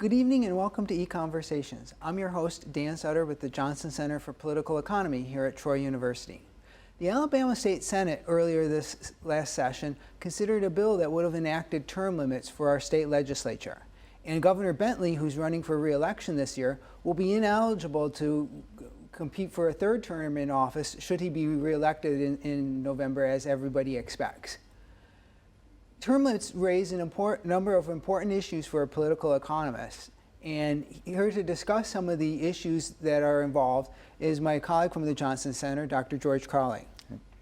Good evening and welcome to EconVersations. I'm your host, Dan Sutter with the Johnson Center for Political Economy here at Troy University. The Alabama State Senate earlier this last session considered a bill that would have enacted term limits for our state legislature. And Governor Bentley, who's running for re-election this year, will be ineligible to compete for a third term in office should he be re-elected in November, as everybody expects. Term limits raise a number of important issues for political economists. And here to discuss some of the issues that are involved is my colleague from the Johnson Center, Dr. George Crowley.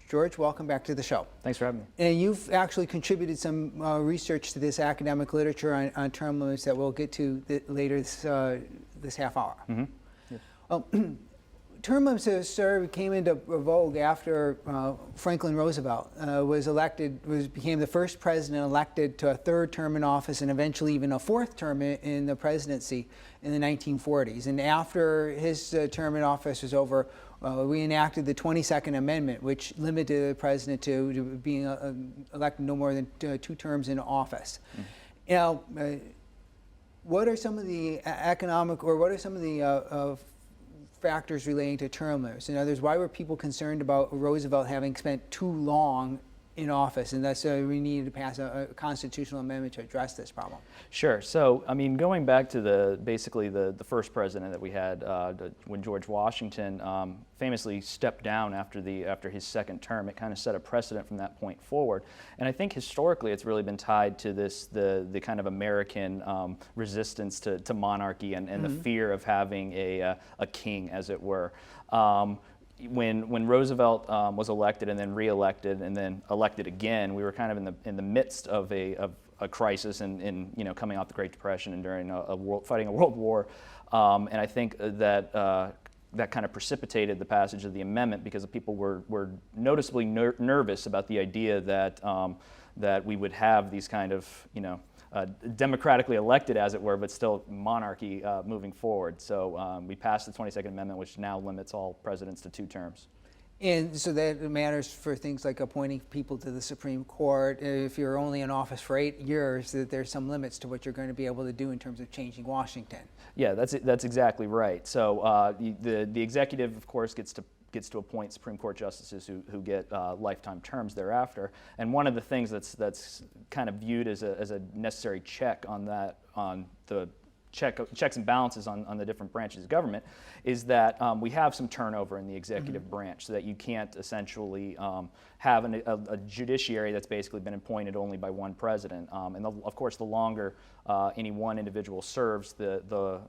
George, welcome back to the show. Thanks for having me. And you've actually contributed some research to this academic literature on term limits that we'll get to later this half hour. Mm-hmm. Yes. Term limits came into vogue after Franklin Roosevelt became the first president elected to a third term in office and eventually even a fourth term in the presidency in the 1940s. And after his term in office was over, we enacted the 22nd Amendment, which limited the president to being elected no more than two terms in office. Mm-hmm. Now, what are some of the factors relating to term limits? In other words, why were people concerned about Roosevelt having spent too long in office, and thus we needed to pass a constitutional amendment to address this problem? Sure. So, I mean, going back to basically the first president that we had, when George Washington famously stepped down after his second term, it kind of set a precedent from that point forward. And I think historically it's really been tied to the kind of American resistance to monarchy and mm-hmm. the fear of having a king, as it were. When Roosevelt was elected and then re-elected and then elected again, we were kind of in the midst of a crisis and coming off the Great Depression and during fighting a world war, and I think that that kind of precipitated the passage of the amendment because people were noticeably nervous about the idea that we would have these kind of democratically elected, as it were, but still monarchy moving forward. So we passed the 22nd Amendment, which now limits all presidents to 2 terms. And so that matters for things like appointing people to the Supreme Court. If you're only in office for 8 years, that there's some limits to what you're going to be able to do in terms of changing Washington. Yeah, that's exactly right. So the executive, of course, gets to appoint Supreme Court justices who get lifetime terms thereafter. And one of the things that's kind of viewed as a necessary check on the checks and balances on the different branches of government is that we have some turnover in the executive mm-hmm. branch, so that you can't essentially have a judiciary that's basically been appointed only by one president. And of course, the longer any one individual serves, the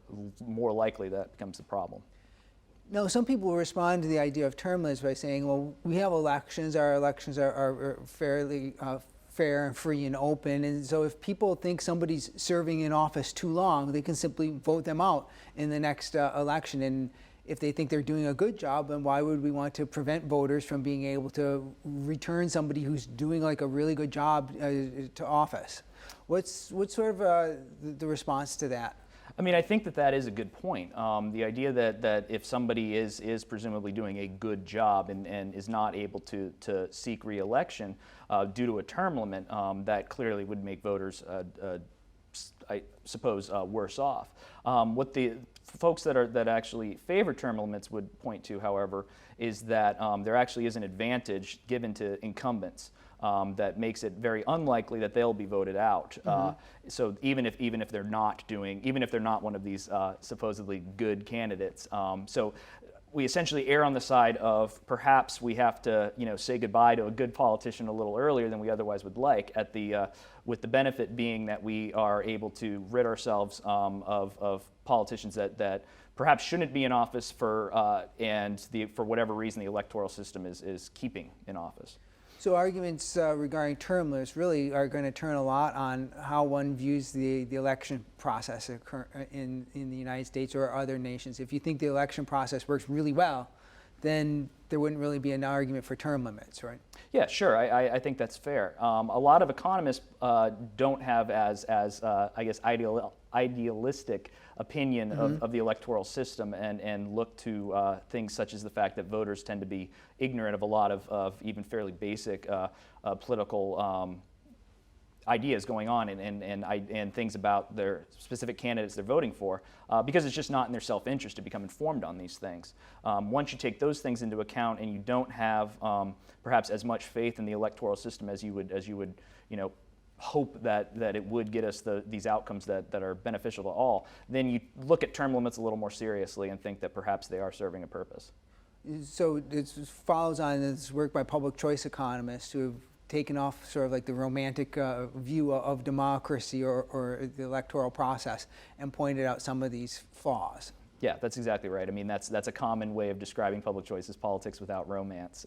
more likely that becomes the problem. No, some people respond to the idea of term limits by saying, well, we have elections, our elections are fairly fair and free and open, and so if people think somebody's serving in office too long, they can simply vote them out in the next election. And if they think they're doing a good job, then why would we want to prevent voters from being able to return somebody who's doing like a really good job to office? What's sort of the response to that? I mean, I think that is a good point. The idea that if somebody is presumably doing a good job and is not able to seek re-election due to a term limit, that clearly would make voters, I suppose, worse off. What the folks that actually favor term limits would point to, however, is that there actually is an advantage given to incumbents. That makes it very unlikely that they'll be voted out. Mm-hmm. So even if they're not one of these supposedly good candidates, so we essentially err on the side of perhaps we have to say goodbye to a good politician a little earlier than we otherwise would like, with the benefit being that we are able to rid ourselves of politicians that perhaps shouldn't be in office for whatever reason the electoral system is keeping in office. So arguments regarding term limits really are going to turn a lot on how one views the election process in the United States or other nations. If you think the election process works really well, then there wouldn't really be an argument for term limits, right? Yeah, sure. I think that's fair. A lot of economists don't have as I guess idealistic opinion mm-hmm. of the electoral system and look to things such as the fact that voters tend to be ignorant of a lot of even fairly basic political ideas going on and things about their specific candidates they're voting for, because it's just not in their self-interest to become informed on these things. Once you take those things into account and you don't have perhaps as much faith in the electoral system as you would hope that it would get us these outcomes that are beneficial to all, then you look at term limits a little more seriously and think that perhaps they are serving a purpose. So it follows on this work by public choice economists who have taken off sort of like the romantic view of democracy or the electoral process and pointed out some of these flaws. Yeah, that's exactly right. I mean, that's a common way of describing public choice as politics without romance.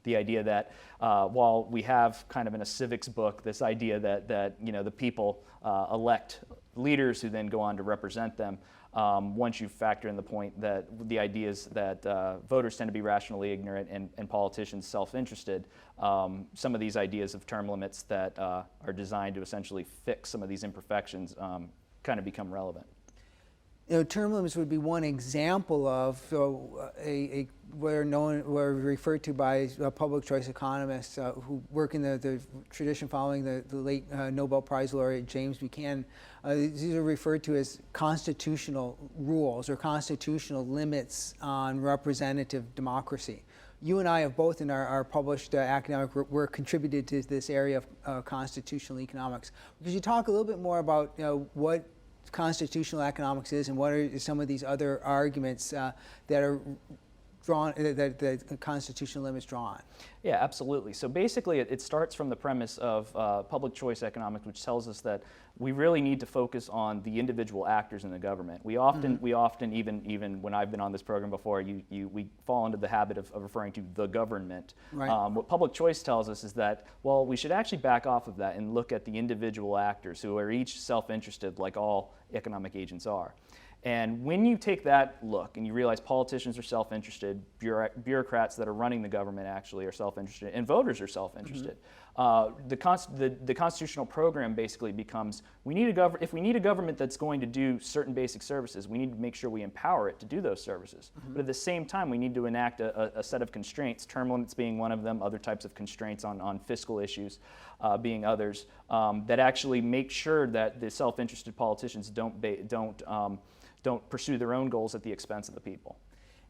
The idea that while we have kind of in a civics book this idea that the people elect leaders who then go on to represent them, once you factor in the point that the ideas that voters tend to be rationally ignorant and politicians self-interested, some of these ideas of term limits that are designed to essentially fix some of these imperfections kind of become relevant. Term limits would be one example of what are referred to by public choice economists who work in the tradition following the late Nobel Prize laureate James Buchanan. These are referred to as constitutional rules or constitutional limits on representative democracy. You and I have both in our published academic work contributed to this area of constitutional economics. Could you talk a little bit more about what constitutional economics is and what are some of these other arguments that are drawn, that the constitutional limits draw on? Yeah, absolutely. So basically it starts from the premise of public choice economics, which tells us that we really need to focus on the individual actors in the government. We often, even when I've been on this program before, we fall into the habit of referring to the government. Right. What public choice tells us is that, well, we should actually back off of that and look at the individual actors who are each self-interested like all economic agents are. And when you take that look and you realize politicians are self-interested, bureaucrats that are running the government actually are self-interested, and voters are self-interested, the constitutional program basically becomes, if we need a government that's going to do certain basic services, we need to make sure we empower it to do those services. But at the same time, we need to enact a set of constraints, term limits being one of them, other types of constraints on fiscal issues being others, that actually make sure that the self-interested politicians don't pursue their own goals at the expense of the people.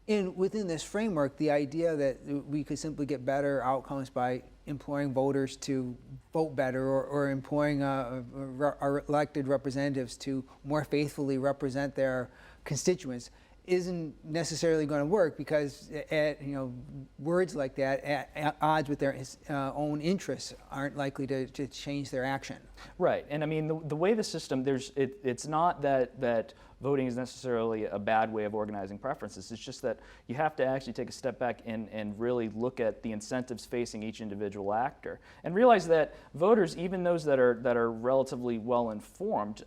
And within this framework, the idea that we could simply get better outcomes by imploring voters to vote better or employing our elected representatives to more faithfully represent their constituents isn't necessarily going to work, because words like that at odds with their own interests aren't likely to change their action. Right, and I mean the way the system, it's not that voting is necessarily a bad way of organizing preferences. It's just that you have to actually take a step back and really look at the incentives facing each individual actor, and realize that voters, even those that are relatively well informed,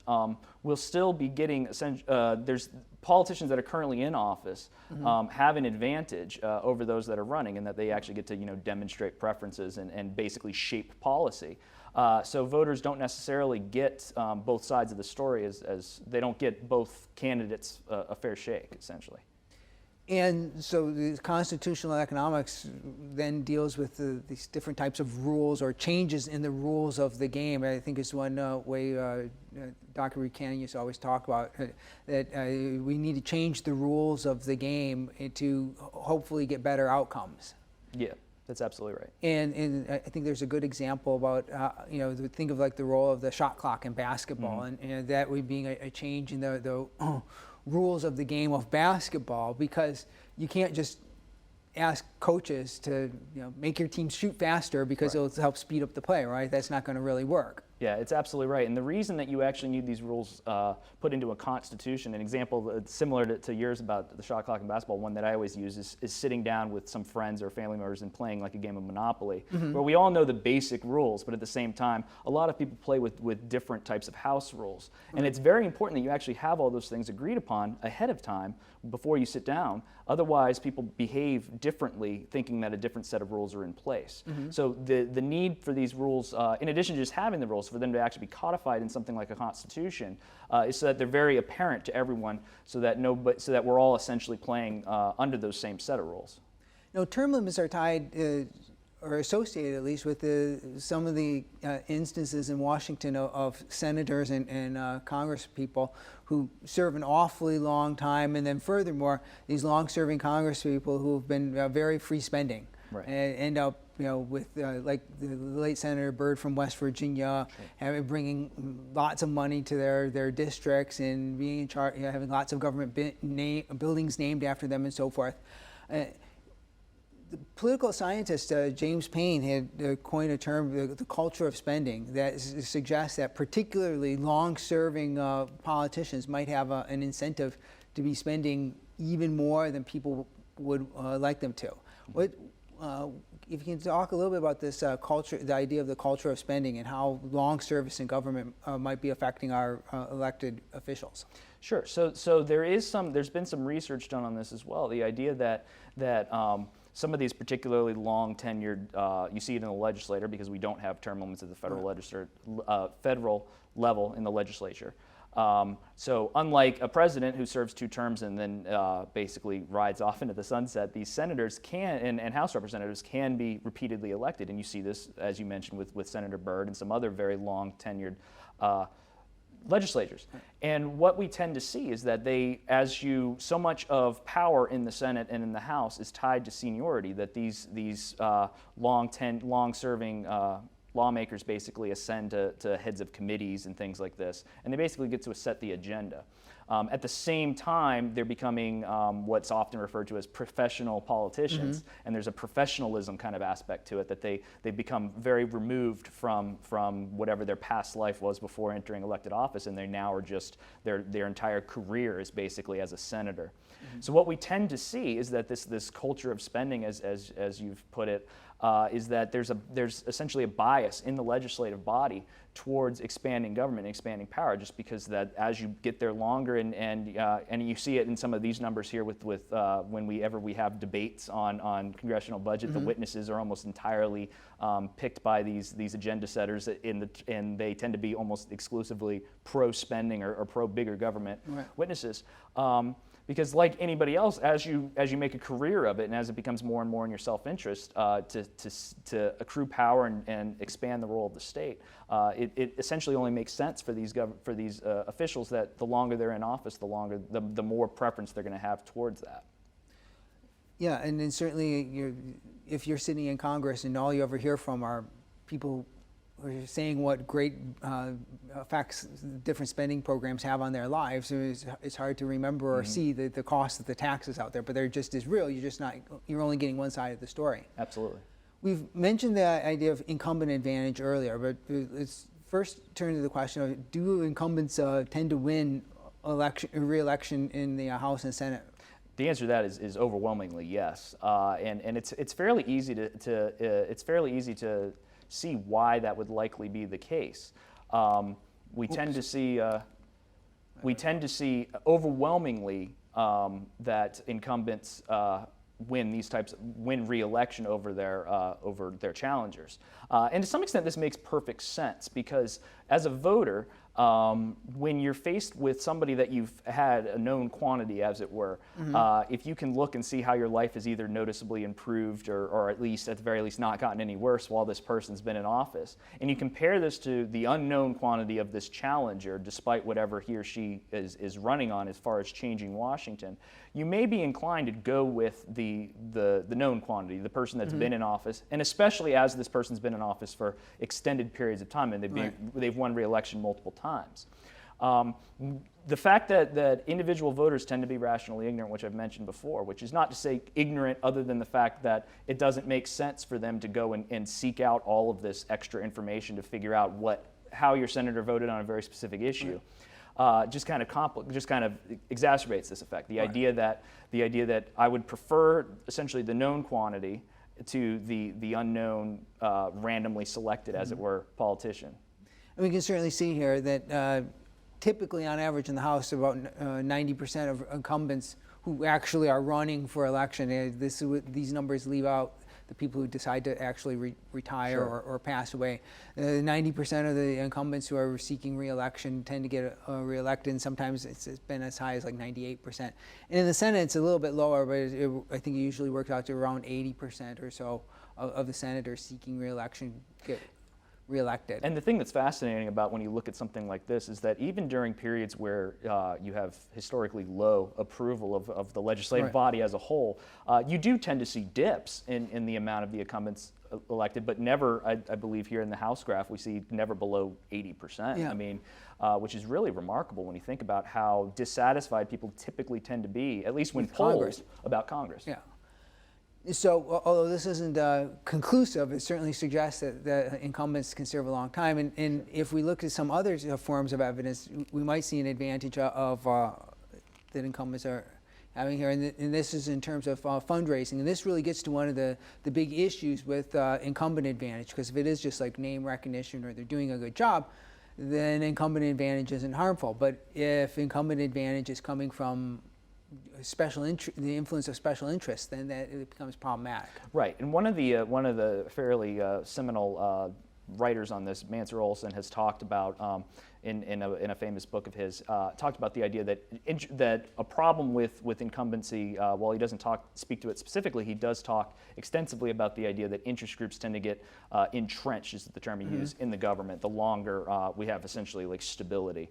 will still be getting there's politicians that are currently in office have an advantage over those that are running, in that they actually get to demonstrate preferences and basically shape policy. So voters don't necessarily get both sides of the story, as they don't get both candidates a fair shake, essentially. And so the constitutional economics then deals with these different types of rules or changes in the rules of the game. I think it's one way Dr. Buchanan used to always talk about, that we need to change the rules of the game to hopefully get better outcomes. Yeah. That's absolutely right. And I think there's a good example about, think of like the role of the shot clock in basketball, and that would being a change in the rules of the game of basketball, because you can't just ask coaches to make your team shoot faster because it'll help speed up the play, right? That's not going to really work. Yeah, it's absolutely right. And the reason that you actually need these rules put into a constitution, an example similar to yours about the shot clock in basketball, one that I always use is sitting down with some friends or family members and playing like a game of Monopoly, where we all know the basic rules, but at the same time, a lot of people play with different types of house rules. And it's very important that you actually have all those things agreed upon ahead of time before you sit down. Otherwise, people behave differently, thinking that a different set of rules are in place. So the need for these rules, in addition to just having the rules, for them to actually be codified in something like a constitution, is so that they're very apparent to everyone, so that we're all essentially playing under those same set of rules. Term limits are tied are associated, at least, with some of the instances in Washington of senators and Congress people who serve an awfully long time, and then furthermore, these long-serving Congress people who have been very free spending, Right. and end up, with like the late Senator Byrd from West Virginia, bringing lots of money to their districts and being in charge, having lots of government buildings named after them and so forth. The political scientist James Payne had coined a term, the culture of spending, that suggests that particularly long-serving politicians might have an incentive to be spending even more than people would like them to. If you can talk a little bit about this culture, the idea of the culture of spending, and how long service in government might be affecting our elected officials. Sure. So there's been some research done on this as well. The idea that some of these particularly long tenured, you see it in the legislature because we don't have term limits at the federal level in the legislature. So unlike a president who serves 2 terms and then basically rides off into the sunset, these senators can, and House representatives can be repeatedly elected. And you see this, as you mentioned, with Senator Byrd and some other very long tenured legislators. And what we tend to see is that so much of power in the Senate and in the House is tied to seniority, that these long-serving lawmakers basically ascend to heads of committees and things like this, and they basically get to set the agenda. At the same time, they're becoming what's often referred to as professional politicians, and there's a professionalism kind of aspect to it, that they become very removed from whatever their past life was before entering elected office, and they now are just, their entire career is basically as a senator. So what we tend to see is that this culture of spending, as you've put it, is that there's essentially a bias in the legislative body towards expanding government and expanding power, just because that as you get there longer, and you see it in some of these numbers here with whenever we have debates on congressional budget, the witnesses are almost entirely picked by these agenda setters, and they tend to be almost exclusively pro-spending or pro-bigger government witnesses. Because like anybody else, as you make a career of it, and as it becomes more and more in your self-interest to accrue power and expand the role of the state, it essentially only makes sense for these officials that the longer they're in office, the more preference they're going to have towards that. Yeah, and then certainly if you're sitting in Congress and all you ever hear from are people who are saying what great effects different spending programs have on their lives, it's hard to remember or see the cost of the taxes out there, but they're just as real. You're only getting one side of the story. Absolutely. We've mentioned the idea of incumbent advantage earlier, but let's first turn to the question of, do incumbents tend to win re-election in the House and Senate? The answer to that is overwhelmingly yes, and it's fairly easy to see why that would likely be the case. We tend to see overwhelmingly that incumbents win re-election over their challengers, and to some extent this makes perfect sense, because as a voter, when you're faced with somebody that you've had a known quantity, as it were, if you can look and see how your life has either noticeably improved or at the very least not gotten any worse while this person's been in office, and you compare this to the unknown quantity of this challenger, despite whatever he or she is running on as far as changing Washington, you may be inclined to go with the known quantity, the person that's been in office, and especially as this person's been in office for extended periods of time, and they've won re-election multiple times. The fact that individual voters tend to be rationally ignorant, which I've mentioned before, which is not to say ignorant other than the fact that it doesn't make sense for them to go and seek out all of this extra information to figure out how your senator voted on a very specific issue. Just kind of exacerbates this effect. The idea that I would prefer essentially the known quantity to the unknown, randomly selected, as it were, politician. And we can certainly see here that typically, on average, in the House, about 90% of incumbents who actually are running for election. These numbers leave out the people who decide to actually retire or pass away. 90% of the incumbents who are seeking re-election tend to get re-elected, and sometimes it's been as high as like 98%. And in the Senate, it's a little bit lower, but I think it usually works out to around 80% or so of the senators seeking re-election get reelected. And the thing that's fascinating about when you look at something like this is that even during periods where you have historically low approval of the legislative body as a whole, you do tend to see dips in the amount of the incumbents elected, but never, I believe here in the House graph, we see never below 80%. Yeah. I mean, which is really remarkable when you think about how dissatisfied people typically tend to be, at least when polled about Congress. Yeah. So, although this isn't conclusive, it certainly suggests that the incumbents can serve a long time. And if we look at some other forms of evidence, we might see an advantage of that incumbents are having here. And this is in terms of fundraising. And this really gets to one of the big issues with incumbent advantage, because if it is just like name recognition or they're doing a good job, then incumbent advantage isn't harmful. But if incumbent advantage is coming from the influence of special interests, then that it becomes problematic. Right, and one of the fairly seminal writers on this, Mansur Olson, has talked about in a famous book of his, talked about the idea that a problem with incumbency, while he doesn't speak to it specifically, he does talk extensively about the idea that interest groups tend to get entrenched, is the term he used, in the government the longer we have essentially like stability.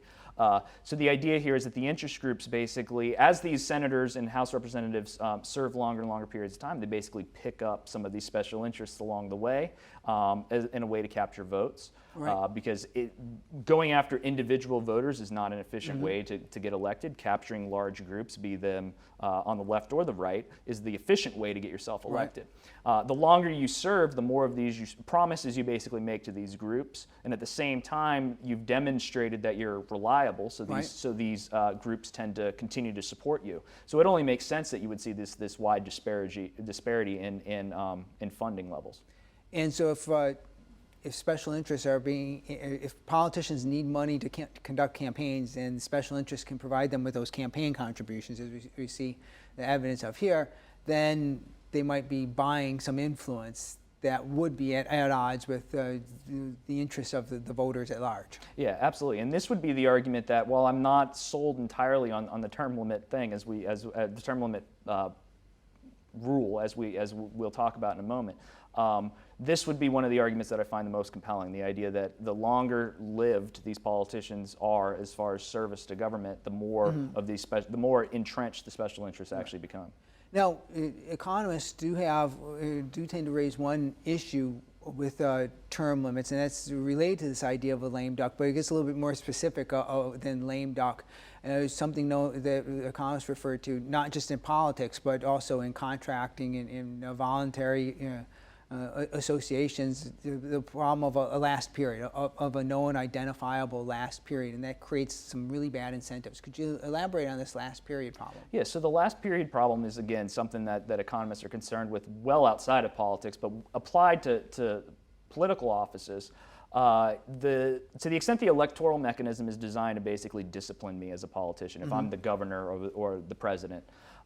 So the idea here is that the interest groups basically, as these senators and House representatives serve longer and longer periods of time, they basically pick up some of these special interests along the way in a way to capture votes. Right. Because going after individual voters is not an efficient way to get elected. Capturing large groups, be them on the left or the right, is the efficient way to get yourself elected. Right. The longer you serve, the more of these promises you basically make to these groups, and at the same time, you've demonstrated that you're reliable. So these groups tend to continue to support you. So it only makes sense that you would see this wide disparity in funding levels. And so if special interests if politicians need money to conduct campaigns, and special interests can provide them with those campaign contributions, as we see the evidence of here, then they might be buying some influence that would be at odds with the interests of the voters at large. Yeah, absolutely. And this would be the argument that while I'm not sold entirely on the term limit thing, as the term limit rule, as we'll talk about in a moment. This would be one of the arguments that I find the most compelling, the idea that the longer lived these politicians are as far as service to government, the more of these the more entrenched the special interests actually become. Now, economists do tend to raise one issue with term limits, and that's related to this idea of a lame duck, but it gets a little bit more specific than lame duck. It's something that economists refer to not just in politics, but also in contracting and in voluntary associations, the problem of a last period, of a known identifiable last period, and that creates some really bad incentives. Could you elaborate on this last period problem? Yeah, so the last period problem is, again, something that economists are concerned with well outside of politics, but applied to political offices. To the extent the electoral mechanism is designed to basically discipline me as a politician, if I'm the governor or the president,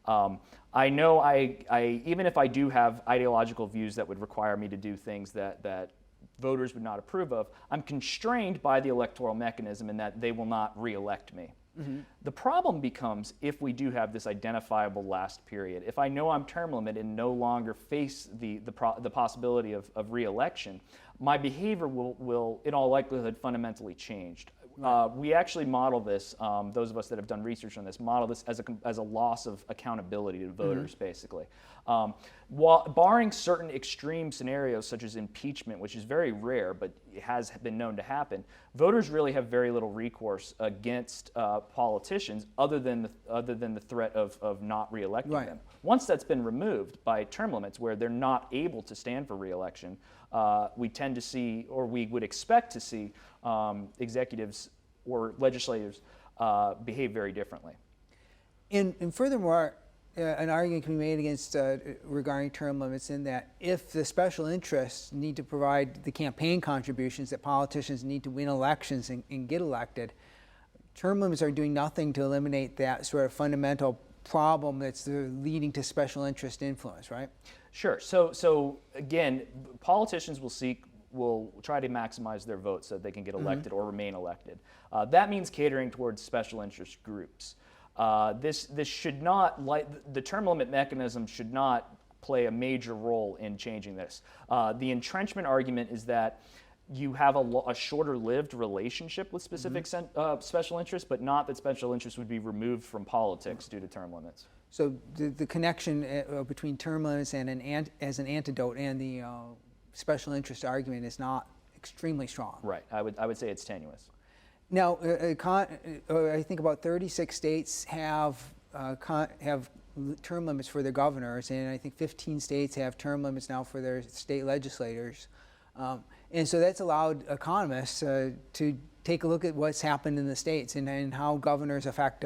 I know even if I do have ideological views that would require me to do things that voters would not approve of, I'm constrained by the electoral mechanism in that they will not re-elect me. The problem becomes if we do have this identifiable last period. If I know I'm term limited and no longer face the possibility of re-election, my behavior will in all likelihood fundamentally change. We actually model this, those of us that have done research on this, model this as a loss of accountability to voters, basically. While barring certain extreme scenarios such as impeachment, which is very rare but has been known to happen, voters really have very little recourse against politicians other than the threat of not re-electing them. Once that's been removed by term limits where they're not able to stand for re-election, we tend to see, or we would expect to see, executives or legislators behave very differently. And furthermore, an argument can be made against regarding term limits in that if the special interests need to provide the campaign contributions that politicians need to win elections and get elected, term limits are doing nothing to eliminate that sort of fundamental problem that's leading to special interest influence, right? Sure. So again, politicians will try to maximize their votes so that they can get elected or remain elected. That means catering towards special interest groups. This should not, the term limit mechanism should not play a major role in changing this. The entrenchment argument is that you have a shorter-lived relationship with specific special interests, but not that special interests would be removed from politics due to term limits. So the connection between term limits and as an antidote and the special interest argument is not extremely strong. Right. I would say it's tenuous. Now, I think about 36 states have term limits for their governors, and I think 15 states have term limits now for their state legislators. And so that's allowed economists to take a look at what's happened in the states and how governors affect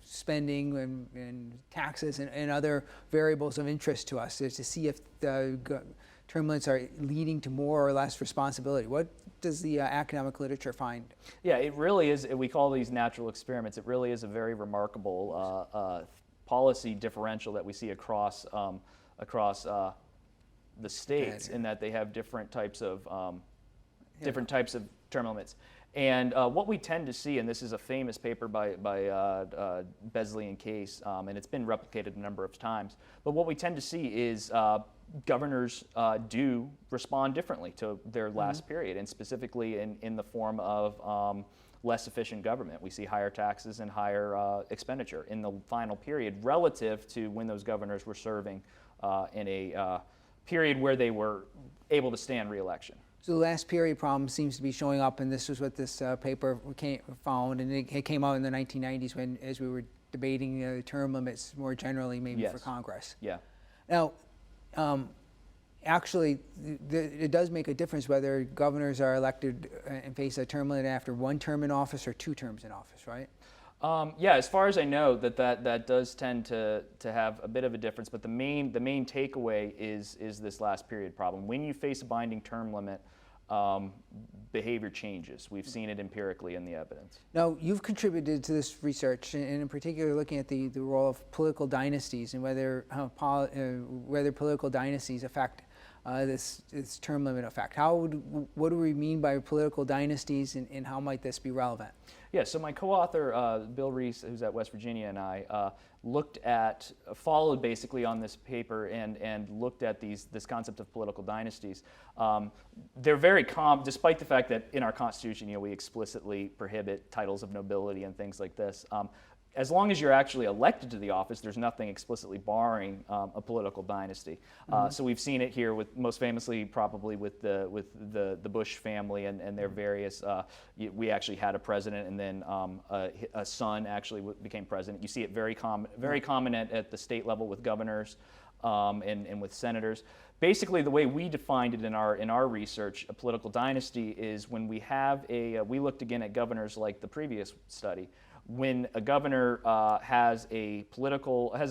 spending and taxes and other variables of interest to us, to see if the term limits are leading to more or less responsibility. What does the academic literature find? Yeah, it really is. We call these natural experiments. It really is a very remarkable policy differential that we see across the states, in that they have different types of term limits. And what we tend to see, and this is a famous paper by Besley and Case, and it's been replicated a number of times, but what we tend to see is governors do respond differently to their last period, and specifically in the form of less efficient government. We see higher taxes and higher expenditure in the final period relative to when those governors were serving in a period where they were able to stand re-election. So the last period problem seems to be showing up, and this was what this paper found, and it came out in the 1990s as we were debating term limits more generally, maybe for Congress. Yeah. Now, actually, it does make a difference whether governors are elected and face a term limit after one term in office or 2 terms in office, right? Yeah, as far as I know, that does tend to have a bit of a difference, but the main takeaway is this last period problem. When you face a binding term limit, behavior changes. We've seen it empirically in the evidence. Now, you've contributed to this research, and in particular looking at the role of political dynasties and whether political dynasties affect this term limit effect. What do we mean by political dynasties, and how might this be relevant? Yeah, so my co-author, Bill Reese, who's at West Virginia, and I followed basically on this paper and looked at this concept of political dynasties. They're very common, despite the fact that in our Constitution, we explicitly prohibit titles of nobility and things like this. As long as you're actually elected to the office, there's nothing explicitly barring a political dynasty. So we've seen it here, most famously probably with the Bush family and their various. We actually had a president, and then a son actually became president. You see it very common at the state level with governors and with senators. Basically, the way we defined it in our research, a political dynasty is when we have we looked again at governors like the previous study. When a governor has a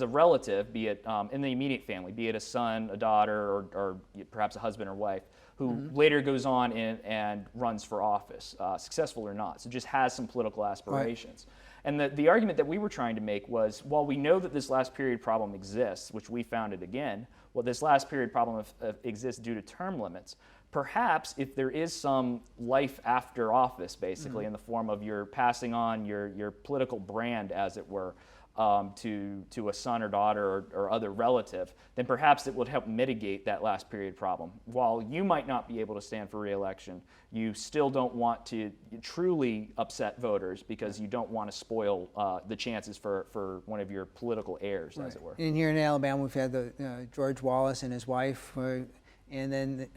relative, be it in the immediate family, be it a son, a daughter, or perhaps a husband or wife, who later goes on and runs for office, successful or not, so just has some political aspirations. Right. And the argument that we were trying to make was, while we know that this last period problem exists, which we found it again, this last period problem exists due to term limits. Perhaps if there is some life after office, basically, in the form of you're passing on your political brand, as it were, to a son or daughter or other relative, then perhaps it would help mitigate that last period problem. While you might not be able to stand for re-election, you still don't want to truly upset voters because you don't want to spoil the chances for one of your political heirs, as it were. And here in Alabama, we've had the George Wallace and his wife, and then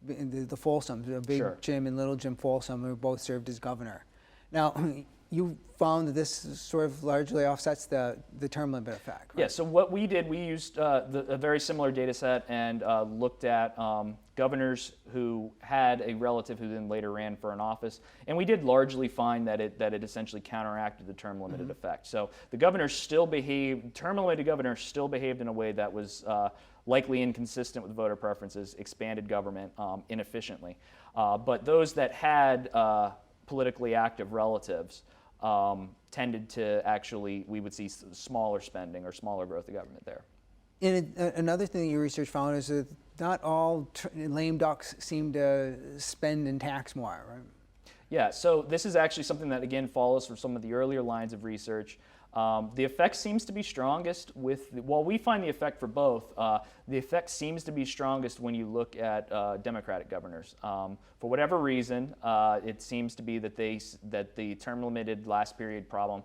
the Folsoms, Big Jim and Little Jim Folsom, who both served as governor. Now, you found that this sort of largely offsets the term limit effect, right? Yeah, so what we did, we used a very similar data set and looked at governors who had a relative who then later ran for an office, and we did largely find that it essentially counteracted the term limited effect. So the governors still behaved, term limited governors still behaved in a way that was likely inconsistent with voter preferences, expanded government inefficiently. But those that had politically active relatives tended to actually, we would see smaller spending or smaller growth of government there. And another thing your research found is that not all lame ducks seem to spend and tax more, right? Yeah, so this is actually something that, again, follows from some of the earlier lines of research. The effect seems to be strongest well, we find the effect for both. The effect seems to be strongest when you look at Democratic governors. For whatever reason, it seems to be that the term-limited last period problem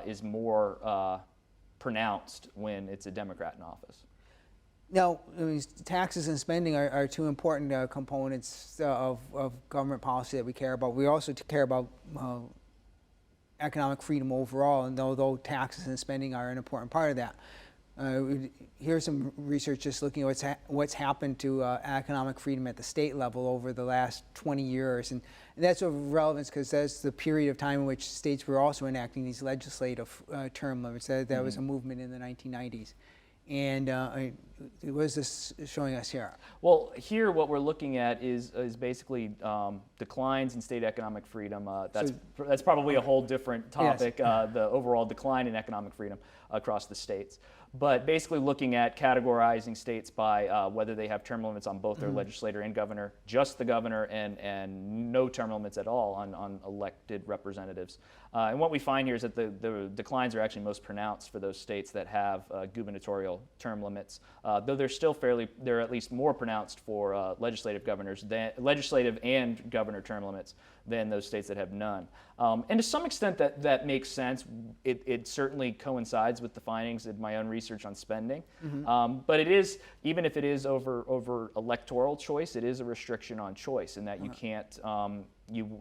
is more pronounced when it's a Democrat in office. Now, taxes and spending are two important components of government policy that we care about. We also care about economic freedom overall, and although taxes and spending are an important part of that. Here's some research just looking at what's happened to economic freedom at the state level over the last 20 years. And that's of relevance because that's the period of time in which states were also enacting these legislative term limits. That was a movement in the 1990s. And what is this showing us here? Well, here what we're looking at is basically declines in state economic freedom. That's probably a whole different topic, yes. The overall decline in economic freedom across the states. But basically looking at categorizing states by whether they have term limits on both their legislator and governor, just the governor, and no term limits at all on elected representatives. And what we find here is that the declines are actually most pronounced for those states that have gubernatorial term limits, though they're at least more pronounced for legislative and governor term limits than those states that have none. And to some extent that makes sense. It certainly coincides with the findings of my own research on spending. But it is, even if it is over electoral choice, it is a restriction on choice in that you can't,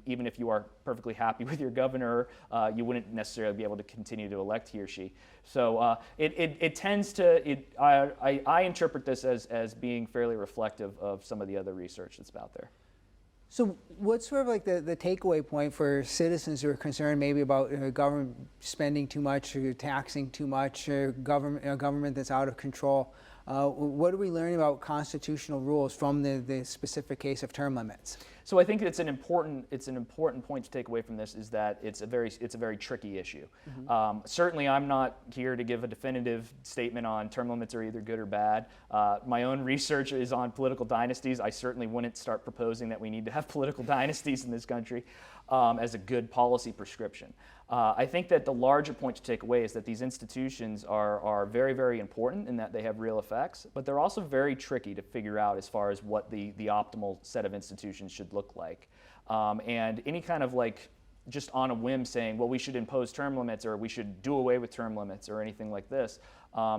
even if you are perfectly happy with your governor, you wouldn't necessarily be able to continue to elect he or she. So it tends to, I interpret this as being fairly reflective of some of the other research that's out there. So what's sort of like the takeaway point for citizens who are concerned maybe about government spending too much, or taxing too much, or government that's out of control? What are we learning about constitutional rules from the specific case of term limits? So I think it's an important point to take away from this is that it's a very tricky issue. Certainly, I'm not here to give a definitive statement on term limits are either good or bad. My own research is on political dynasties. I certainly wouldn't start proposing that we need to have political dynasties in this country as a good policy prescription. I think that the larger point to take away is that these institutions are very, very important in that they have real effects, but they're also very tricky to figure out as far as what the optimal set of institutions should look like. And any kind of just on a whim saying, well, we should impose term limits or we should do away with term limits or anything like this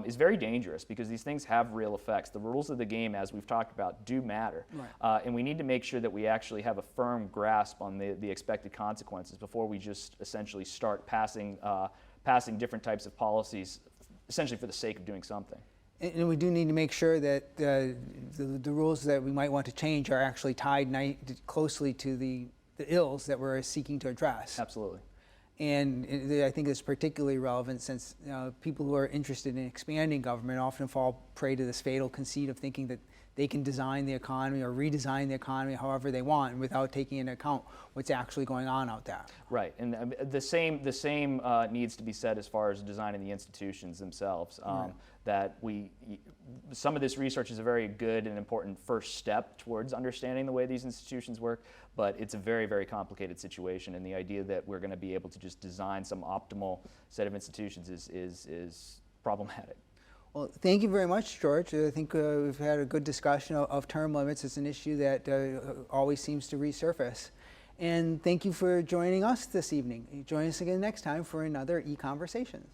is very dangerous because these things have real effects. The rules of the game, as we've talked about, do matter. Right. And we need to make sure that we actually have a firm grasp on the expected consequences before we just essentially start passing different types of policies essentially for the sake of doing something. And we do need to make sure that the rules that we might want to change are actually tied closely to the ills that we're seeking to address. Absolutely. And I think it's particularly relevant since people who are interested in expanding government often fall prey to this fatal conceit of thinking that they can design the economy or redesign the economy however they want without taking into account what's actually going on out there. Right, and the same needs to be said as far as designing the institutions themselves. Right. That some of this research is a very good and important first step towards understanding the way these institutions work, but it's a very, very complicated situation, and the idea that we're going to be able to just design some optimal set of institutions is problematic. Well, thank you very much, George. I think we've had a good discussion of term limits. It's an issue that always seems to resurface. And thank you for joining us this evening. Join us again next time for another EconVersations.